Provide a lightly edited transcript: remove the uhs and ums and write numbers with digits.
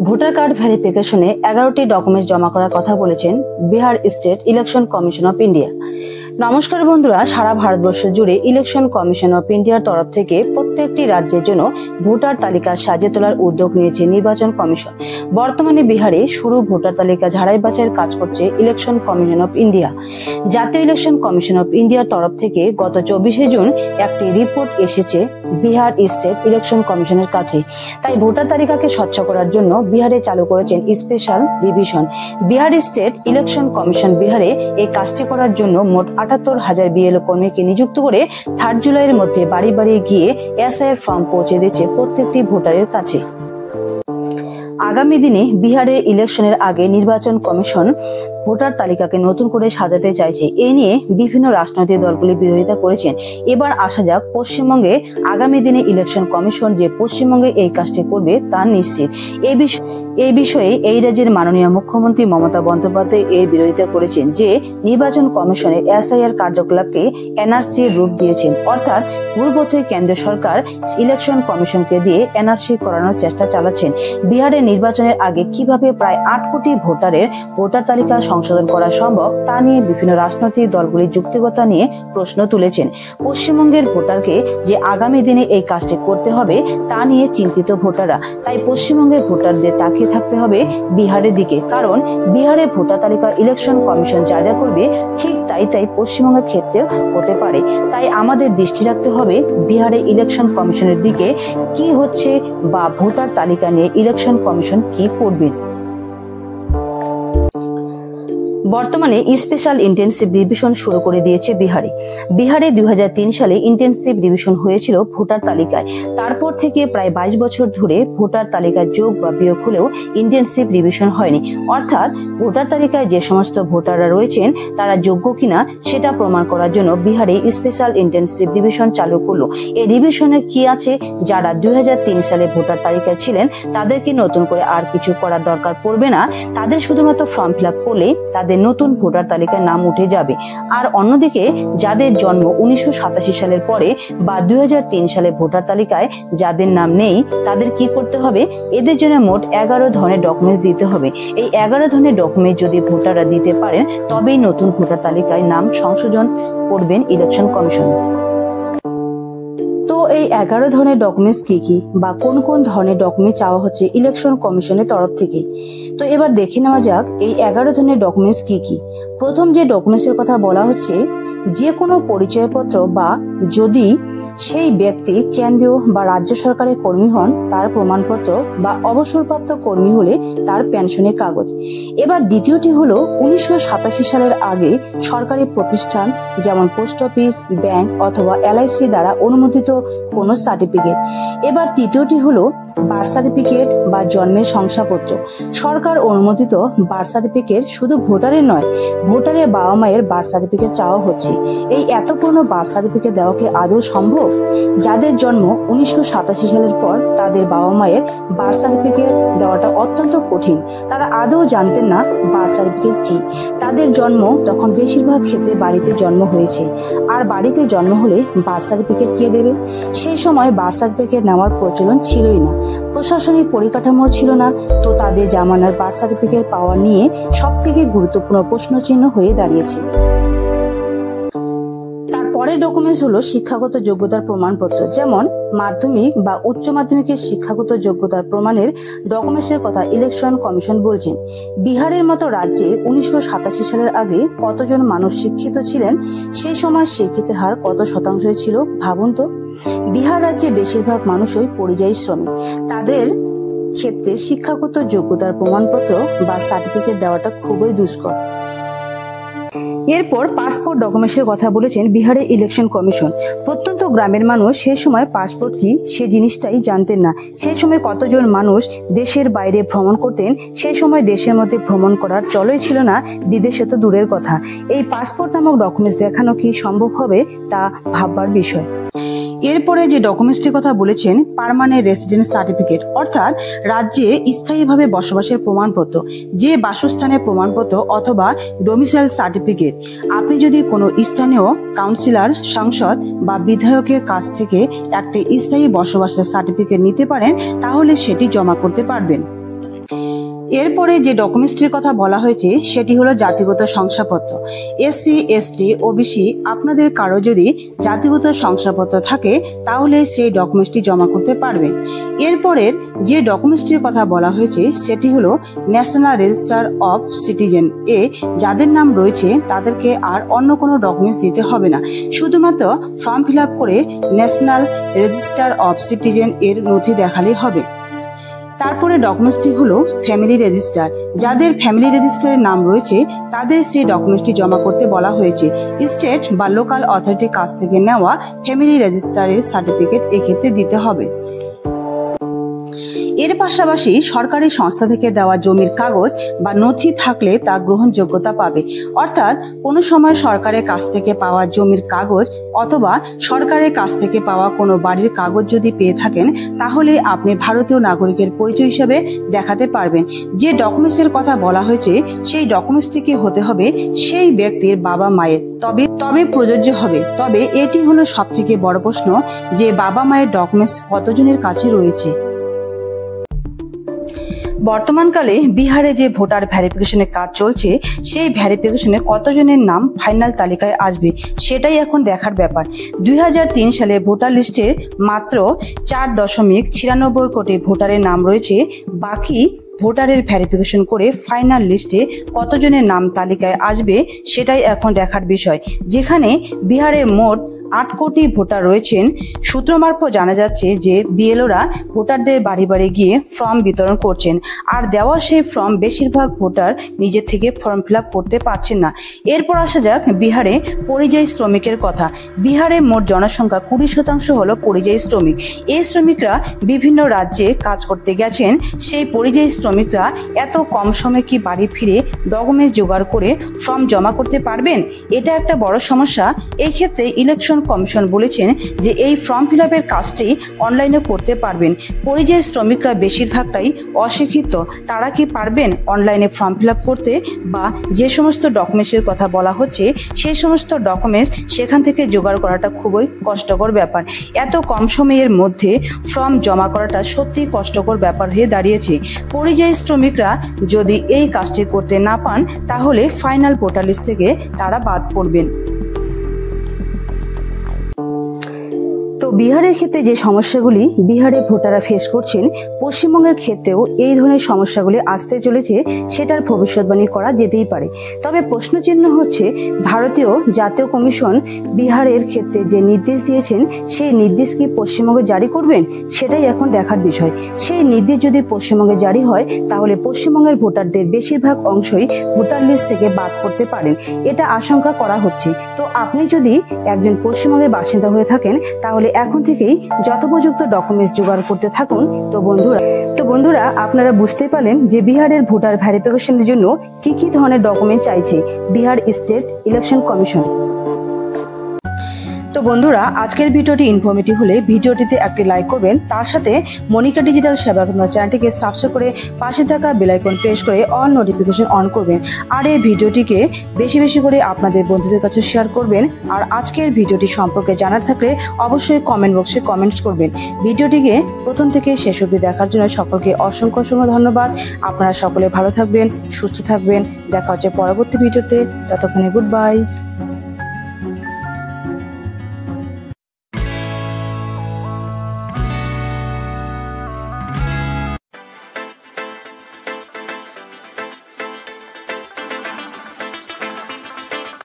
Voter card ভেরিফিকেশনে 11টি documents জমা করার কথা বলেছেন Bihar state election commission of India. নমস্কার বন্ধুরা, সারা ভারতবর্ষ জুড়ে ইলেকশন কমিশন অফ ইন্ডিয়ার তরফ থেকে প্রত্যেকটি রাজ্যের জন্য ভোটার তালিকা সাজিয়ে তোলার উদ্যোগ নিয়েছে নির্বাচন কমিশন। বর্তমানে বিহারে শুরু ভোটার তালিকা ঝাড়াই বাছাইয়ের কাজ করছে ইলেকশন কমিশন অফ ইন্ডিয়া। জাতীয় ইলেকশন কমিশন অফ ইন্ডিয়ার তরফ থেকে গত 24শে জুন একটি রিপোর্ট এসেছে বিহার স্টেট ইলেকশন কমিশনের কাছে। তাই ভোটার তালিকাকে স্বচ্ছ করার জন্য বিহারে চালু করেছেন special revision. Bihar state election commission বিহারে এই কাজটি করার জন্য মোট 78,000 বিএলও কর্মীকে নিযুক্ত করে 3 জুলাইয়ের মধ্যে বাড়ি বাড়ি গিয়ে এসআইয়ের ফর্ম পৌঁছে দিয়েছে প্রত্যেকটি ভোটারের কাছে। আগামী দিনে বিহারের ইলেকশনের আগে নির্বাচন কমিশন ভোটার তালিকাকে নতুন করে সাজাতে চাইছে। এ নিয়ে বিভিন্ন রাজনৈতিক দলগুলি বিরোধিতা করেছেন। এবার আসা যাক পশ্চিমবঙ্গে আগামী দিনে ইলেকশন কমিশন যে পশ্চিমবঙ্গে এই কাজটি করবে তা নিশ্চিত। এই বিষয়ে এই রাজ্যের মাননীয় মুখ্যমন্ত্রী মমতা বন্দ্যোপাধ্যায় এর বিরোধিতা করেছেন যে নির্বাচন কমিশনের এসআইআর কার্যকলাপকে এনআরসি রূপ দিয়েছেন, অর্থাৎ পূর্ববর্তী কেন্দ্র সরকার ইলেকশন কমিশনকে দিয়ে এনআরসি করানোর চেষ্টা চালাচ্ছেন। বিহারের নির্বাচনের আগে কিভাবে প্রায় 8 কোটি ভোটারের ভোটার তালিকা সংশোধন করা সম্ভব তা নিয়ে বিভিন্ন রাজনৈতিক দলগুলির যুক্তিগতা নিয়ে প্রশ্ন তুলেছেন। পশ্চিমবঙ্গের ভোটারকে যে আগামী দিনে এই কাজটি করতে হবে তা নিয়ে চিন্তিত ভোটাররা। তাই পশ্চিমবঙ্গের ভোটারদের তাকিয়ে থাকতে হবে বিহারের দিকে, কারণ বিহারে ভোটার তালিকা ইলেকশন কমিশন যা যা করবে ঠিক তাই পশ্চিমবঙ্গের ক্ষেত্রে হতে পারে। তাই আমাদের দৃষ্টি রাখতে হবে বিহারে ইলেকশন কমিশনের দিকে কি হচ্ছে বা ভোটার তালিকা নিয়ে ইলেকশন কমিশন কি করবে। বর্তমানে স্পেশাল ইন্টেনসিভ রিভিশন শুরু করে দিয়েছে বিহারে 2003 সালে ইন্টেনসিভ রিভিশন হয়েছিল ভোটার তালিকায়। তারপর থেকে প্রায় 22 বছর ধরে ভোটার তালিকায় যোগ বা বিয়োগ হলেও ইন্টেনসিভ রিভিশন হয়নি, অর্থাৎ ভোটার তালিকায় যে সমস্ত ভোটাররা রয়েছেন তারা যোগ্য কিনা সেটা প্রমাণ করার জন্য বিহারে স্পেশাল ইন্টেনসিভ রিভিশন চালু করলো। এই রিভিশনে কি আছে, যারা 2003 সালে ভোটার তালিকায় ছিলেন তাদেরকে নতুন করে আর কিছু করার দরকার পড়বে না, তাদের শুধুমাত্র ফর্ম ফিল আপ করলে তাদের নতুন ভোটার তালিকায় নাম উঠে যাবে। আর অন্যদিকে যাদের জন্ম 1987 সালের পরে বা 2003 সালে ভোটার তালিকায় যাদের নাম নেই তাদের কি করতে হবে, এদের জন্য মোট 11 ধরনের ডকুমেন্টস দিতে হবে। এই 11 ধরনের ডকুমেন্টস যদি ভোটাররা দিতে পারেন তবেই নতুন ভোটার তালিকায় নাম সংশোধন করবেন ইলেকশন কমিশন। তো এই 11 ধরনের ডকুমেন্টস কি বা কোন কোন ধরনের ডকুমেন্ট চাওয়া হচ্ছে ইলেকশন কমিশনের তরফ থেকে, তো এবার দেখে নেওয়া যাক এই 11 ধরনের ডকুমেন্টস কি। প্রথম যে ডকুমেন্টসের কথা বলা হচ্ছে, যে কোনো পরিচয়পত্র বা যদি সেই ব্যক্তি কেন্দ্রীয় বা রাজ্য সরকারের কর্মী হন তার প্রমাণপত্র বা অবসরপ্রাপ্ত কর্মী হলে তার পেনশনের কাগজ। এবার দ্বিতীয়টি হলো 1987 সালের আগে সরকারি প্রতিষ্ঠান যেমন পোস্ট অফিস, ব্যাংক অথবা এলআইসি দ্বারা অনুমোদিত কোনো সার্টিফিকেট। এবার তৃতীয়টি হলো বার্থ সার্টিফিকেট বা জন্মের শংসাপত্র। সরকার অনুমোদিত বার্থ সার্টিফিকেট শুধু ভোটারের নয়, ভোটারের বাবা মায়ের বার্থ সার্টিফিকেট চাওয়া হচ্ছে। এই এত পুরনো বার্থ সার্টিফিকেট দেওয়া কি আদৌ সম্ভব? যাদের জন্ম 1987 সালের পর তাদের বাবা মায়ের বার্থ সার্টিফিকেট দেওয়াটা অত্যন্ত কঠিন। তারা আদৌ জানতেন না বার্থ সার্টিফিকেট কি। তাদের জন্ম তখন বেশিরভাগ ক্ষেত্রে বাড়িতে জন্ম হয়েছে, আর বাড়িতে জন্ম হলে বার্থ সার্টিফিকেট কে দেবে? সেই সময় বার্থ সার্টিফিকেট নেওয়ার প্রচলন ছিলই না, প্রশাসনিক পরিকাঠামো ছিল না। তো তাদের জামানার বার্থ সার্টিফিকেট পাওয়া নিয়ে সবথেকে গুরুত্বপূর্ণ প্রশ্নচিহ্ন হয়ে দাঁড়িয়েছে। পরের ডকুমেন্টস হলো শিক্ষাগত যোগ্যতার প্রমাণপত্র, যেমন মাধ্যমিক বা উচ্চ মাধ্যমিকের শিক্ষাগত যোগ্যতার প্রমাণের ডকুমেন্টসের কথা ইলেকশন কমিশন বলছেন। বিহারের মতো রাজ্যে 1987 সালের আগে কতজন মানুষ শিক্ষিত ছিলেন, সেই সময় শিক্ষিতের হার কত শতাংশ ছিল ভাবুন তো। বিহার রাজ্যে বেশিরভাগ মানুষই পরিযায়ী শ্রমিক, তাদের ক্ষেত্রে শিক্ষাগত যোগ্যতার প্রমাণপত্র বা সার্টিফিকেট দেওয়াটা খুবই দুষ্কর। এরপর পাসপোর্ট ডকুমেন্টসের কথা বলেছেন বিহারের ইলেকশন কমিশন। প্রত্যন্ত গ্রামের মানুষ সে সময় পাসপোর্ট কি সে জিনিসটাই জানতেন না। সেই সময় কতজন মানুষ দেশের বাইরে ভ্রমণ করতেন, সেই সময় দেশের মধ্যে ভ্রমণ করার চলই ছিল না, বিদেশে তো দূরের কথা। এই পাসপোর্ট নামক ডকুমেন্টস দেখানো কি সম্ভব হবে তা ভাববার বিষয়। এরপরে যে ডকুমেন্টসটির কথা বলেছেন পার্মানেন্ট রেসিডেন্স সার্টিফিকেট, অর্থাৎ রাজ্যে স্থায়ীভাবে বসবাসের প্রমাণপত্র, যে বাসস্থানের প্রমাণপত্র অথবা ডোমিসাইল সার্টিফিকেট। আপনি যদি কোনো স্থানীয় কাউন্সিলর, সাংসদ বা বিধায়কের কাছ থেকে একটি স্থায়ী বসবাসের সার্টিফিকেট নিতে পারেন তাহলে সেটি জমা করতে পারবেন। এরপরে যে ডকুমেন্টসটির কথা বলা হয়েছে সেটি হলো জাতিগত শংসাপত্র। এসসি, এসটি, ওবিসি আপনাদের কারো যদি জাতিগত শংসাপত্র থাকে তাহলে সেই ডকুমেন্টসটি জমা করতে পারবেন। এরপরের যে ডকুমেন্টসটির কথা বলা হয়েছে সেটি হলো ন্যাশনাল রেজিস্টার অফ সিটিজেন। যাদের নাম রয়েছে তাদেরকে আর অন্য কোনো ডকুমেন্টস দিতে হবে না, শুধুমাত্র ফর্ম ফিল আপ করে ন্যাশনাল রেজিস্টার অফ সিটিজেন এর নথি দেখালেই হবে। তারপরে ডকুমেন্টসটি হলো ফ্যামিলি রেজিস্টার। যাদের ফ্যামিলি রেজিস্টারের নাম রয়েছে তাদের সেই ডকুমেন্টসটি জমা করতে বলা হয়েছে। স্টেট বা লোকাল অথরিটির কাছ থেকে নেওয়া ফ্যামিলি রেজিস্টারের সার্টিফিকেট এক্ষেত্রে দিতে হবে। এর পাশাপাশি সরকারি সংস্থা থেকে দেওয়া জমির কাগজ বা নথি থাকলে তা গ্রহণযোগ্যতা পাবে। অর্থাৎ কোনো সময় সরকারের কাছ থেকে পাওয়া জমির কাগজ অথবা সরকারের কাছ থেকে পাওয়া কোনো বাড়ির কাগজ যদি পেয়ে থাকেন তাহলে আপনি ভারতীয় নাগরিকের পরিচয় হিসেবে দেখাতে পারবেন। যে ডকুমেন্টসের কথা বলা হয়েছে সেই ডকুমেন্টসটিকে হতে হবে সেই ব্যক্তির বাবা মায়ের, তবে প্রযোজ্য হবে। তবে এটি হলো সবথেকে বড় প্রশ্ন যে বাবা মায়ের ডকুমেন্টস কতজনের কাছে রয়েছে। বর্তমানকালে বিহারে যে ভোটার ভেরিফিকেশনের কাজ চলছে সেই ভেরিফিকেশনে কতজনের নাম ফাইনাল তালিকায় আসবে সেটাই এখন দেখার ব্যাপার। 2003 সালে ভোটার লিস্টে মাত্র 4.96 কোটি ভোটারের নাম রয়েছে। বাকি ভোটারের ভেরিফিকেশন করে ফাইনাল লিস্টে কতজনের নাম তালিকায় আসবে সেটাই এখন দেখার বিষয়। যেখানে বিহারে মোট 8 কোটি ভোটার রয়েছেন। সূত্র মারফত জানা যাচ্ছে যে বিএলওরা ভোটারদের বাড়ি বাড়ি গিয়ে ফর্ম বিতরণ করছেন, আর দেওয়া সেই ফর্ম বেশিরভাগ ভোটার নিজের থেকে ফর্ম ফিল আপ করতে পারছেন না। এরপর আসা যাক বিহারে পরিযায়ী শ্রমিকের কথা। বিহারে মোট জনসংখ্যা 20% হলো পরিযায়ী শ্রমিক। এই শ্রমিকরা বিভিন্ন রাজ্যে কাজ করতে গেছেন। সেই পরিযায়ী শ্রমিকরা এত কম সময়ে কি বাড়ি ফিরে ডকুমেন্টস জোগাড় করে ফর্ম জমা করতে পারবেন? এটা একটা বড় সমস্যা। এই ক্ষেত্রে ইলেকশন কমিশন বলেছেন যে এই ফর্ম ফিল আপের কাজটি অনলাইনে করতে পারবেন। পরিযায়ী শ্রমিকরা বেশিরভাগটাই অশিক্ষিত, তারা কি পারবেন অনলাইনে ফর্ম ফিল আপ করতে? বা যে সমস্ত ডকুমেন্টসের কথা বলা হচ্ছে সেই সমস্ত ডকুমেন্টস সেখান থেকে জোগাড় করাটা খুবই কষ্টকর ব্যাপার। এত কম সময়ের মধ্যে ফর্ম জমা করাটা সত্যি কষ্টকর ব্যাপার হয়ে দাঁড়িয়েছে। পরিযায়ী শ্রমিকরা যদি এই কাজটি করতে না পান তাহলে ফাইনাল ভোটার লিস্ট থেকে তারা বাদ পড়বেন। তো বিহারের ক্ষেত্রে যে সমস্যাগুলি বিহারে ভোটাররা ফেস করছেন, পশ্চিমবঙ্গের ক্ষেত্রেও এই ধরনের সমস্যাগুলি আসতে চলেছে সেটার ভবিষ্যৎবাণী করা যেতেই পারে। তবে প্রশ্নচিহ্ন হচ্ছে ভারতীয় জাতীয় কমিশন বিহারের ক্ষেত্রে যে নির্দেশ দিয়েছেন সেই নির্দেশ কি পশ্চিমবঙ্গে জারি করবেন সেটাই এখন দেখার বিষয়। সেই নির্দেশ যদি পশ্চিমবঙ্গে জারি হয় তাহলে পশ্চিমবঙ্গের ভোটারদের বেশিরভাগ অংশই ভোটার লিস্ট থেকে বাদ করতে পারেন, এটা আশঙ্কা করা হচ্ছে। তো আপনি যদি একজন পশ্চিমবঙ্গের বাসিন্দা হয়ে থাকেন তাহলে এখন থেকেই যথোপযুক্ত ডকুমেন্টস জোগাড় করতে থাকুন। তো বন্ধুরা আপনারা বুঝতে পারলেন যে বিহারের ভোটার ভেরিফিকেশনের জন্য কি কি ধরনের ডকুমেন্ট চাইছে বিহার স্টেট ইলেকশন কমিশন। তো বন্ধুরা আজকের ভিডিওটি ইনফরমেটিভ হলে ভিডিওটিতে একটি লাইক করবেন, তার সাথে মনিকা ডিজিটাল সেবা চ্যানেলটিকে সাবস্ক্রাইব করে পাশে থাকা বেল আইকন প্রেস করে অল নোটিফিকেশন অন করবেন। আর এই ভিডিওটিকে বেশি বেশি করে আপনাদের বন্ধুদের কাছে শেয়ার করবেন। আর আজকের ভিডিওটি সম্পর্কে জানার থাকলে অবশ্যই কমেন্ট বক্সে কমেন্টস করবেন। ভিডিওটিকে প্রথম থেকে শেষ অবধি দেখার জন্য সকলকে অসংখ্য ধন্যবাদ। আপনারা সকলে ভালো থাকবেন, সুস্থ থাকবেন। দেখা হচ্ছে পরবর্তী ভিডিওতে। ততক্ষণে গুড বাই।